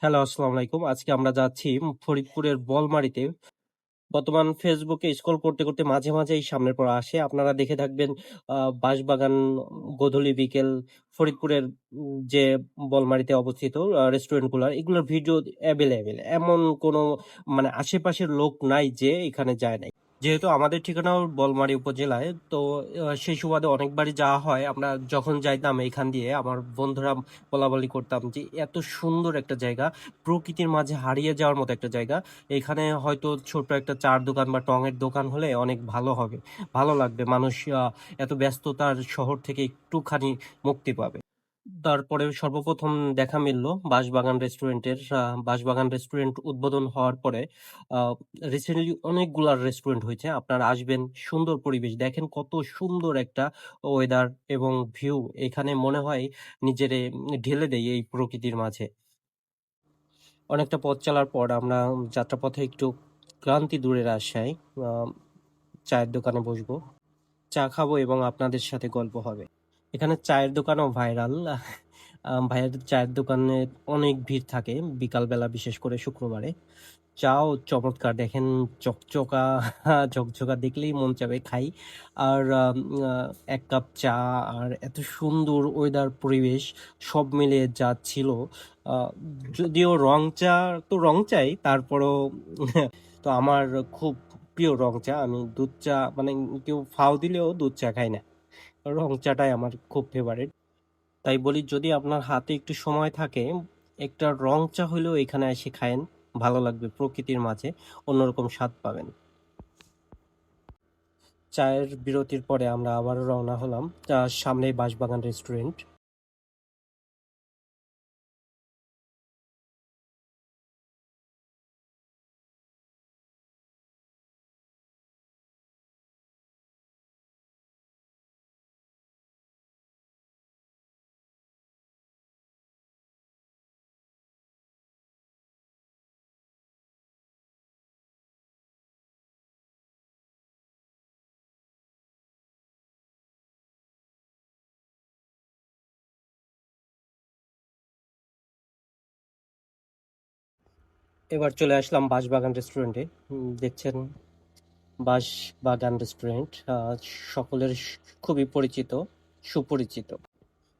Hello, আসসালামু আলাইকুম। আজকে আমরা যাচ্ছি ফরিদপুরের বলমারীতে। বর্তমান ফেসবুকে স্ক্রল করতে মাঝে মাঝেই সামনের পর আসে। আপনারা দেখে থাকবেন বাঁশবাগান, গোধূলি বিকেল, ফরিদপুরের যে বলমারীতে অবস্থিত রেস্টুরেন্টগুলা এগুলোর ভিডিও এভেইলেবল। এমন কোনো মানে আশেপাশের লোক নাই যে এখানে যায় নাই। যেহেতু আমাদের ঠিকানাও বলমারী উপজেলায়, তো সেই সুবাদে অনেকবারই যাওয়া হয়। আমরা যখন যাইতাম এইখান দিয়ে আমার বন্ধুরা বলাবলি করতাম যে এত সুন্দর একটা জায়গা, প্রকৃতির মাঝে হারিয়ে যাওয়ার মতো একটা জায়গা। এখানে হয়তো ছোট একটা চা'র দোকান বা টঙের দোকান হলে অনেক ভালো হবে। ভালো লাগবে। মানুষ এত ব্যস্ততার শহর থেকে একটুখানি মুক্তি পাবে। তারপরে সর্বপ্রথম দেখা মিলল বাঁশবাগান রেস্টুরেন্টের। বাঁশবাগান রেস্টুরেন্ট উদ্বোধন হওয়ার পরে আ রিসেন্টলি অনেকগুলা রেস্টুরেন্ট হয়েছে। আপনারা আসবেন, সুন্দর পরিবেশ। দেখেন কত সুন্দর একটা ওয়েদার এবং ভিউ। এখানে মনে হয় নিজেরে ঢেলে দেই এই প্রকৃতির মাঝে। অনেকটা পথ চলার পর আমরা যাত্রাপথে একটু ক্লান্তি দূরের আশায় আ চায়ের দোকানে বসবো। চা খাবো এবং আপনাদের সাথে গল্প হবে। এখানে চায়ের দোকানও ভাইরাল। ভাইয়ার চায়ের দোকানে অনেক ভিড় থাকে বিকালবেলা, বিশেষ করে শুক্রবারে। চাও চমৎকার, দেখেন চকচকা ঝকঝকা, দেখলেই মন চাবে খাই। আর ১ কাপ চা আর এত সুন্দর ওয়েদার, পরিবেশ সব মিলিয়ে যা ছিল। আ যদিও রং চা তো রং চাই, তারপরও তো আমার খুব প্রিয় রং চা। আমি দুধ চা মানে কেউ ফাও দিলেও দুধ চা খাই না। রং চাটাই আমার খুব ফেভারিট। তাই বলি, যদি আপনার হাতে একটু সময় থাকে, একটা রং চা হইলেও এখানে এসে খায়েন। ভালো লাগবে, প্রকৃতির মাঝে অন্যরকম স্বাদ পাবেন। চায়ের বিরতির পরে আমরা আবারও রওনা হলাম সামনেই বাঁশবাগান রেস্টুরেন্ট। এবার চলে আসলাম বাঁশবাগান রেস্টুরেন্টে। দেখছেন বাঁশবাগান রেস্টুরেন্ট সকলের খুবই পরিচিত, সুপরিচিত।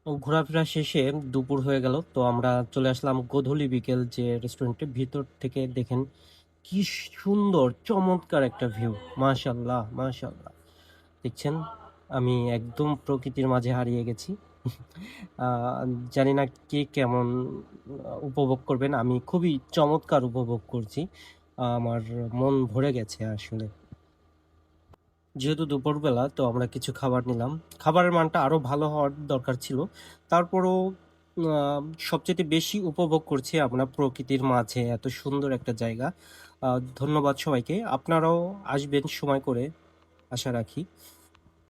ঘোরাফেরা শেষে দুপুর হয়ে গেল, তো আমরা চলে আসলাম গোধূলি বিকেল যে রেস্টুরেন্টে। ভিতর থেকে দেখেন কি সুন্দর, চমৎকার একটা ভিউ। মাশাল্লাহ, মাশাল্লাহ। দেখছেন, আমি একদম প্রকৃতির মাঝে হারিয়ে গেছি। জানি না কে কেমন উপভোগ করবেন। আমি খুবই চমৎকার উপভোগ করছি। আমার মন ভরে গেছে আসলে। যেহেতু দুপুরবেলা, তো আমরা কিছু খাবার নিলাম। খাবারের মানটা আরো ভালো হওয়ার দরকার ছিল। তারপরও আ সবচাইতে বেশি উপভোগ করছি আমরা প্রকৃতির মাঝে এত সুন্দর একটা জায়গা। আ ধন্যবাদ সবাইকে। আপনারাও আসবেন সময় করে, আশা রাখি।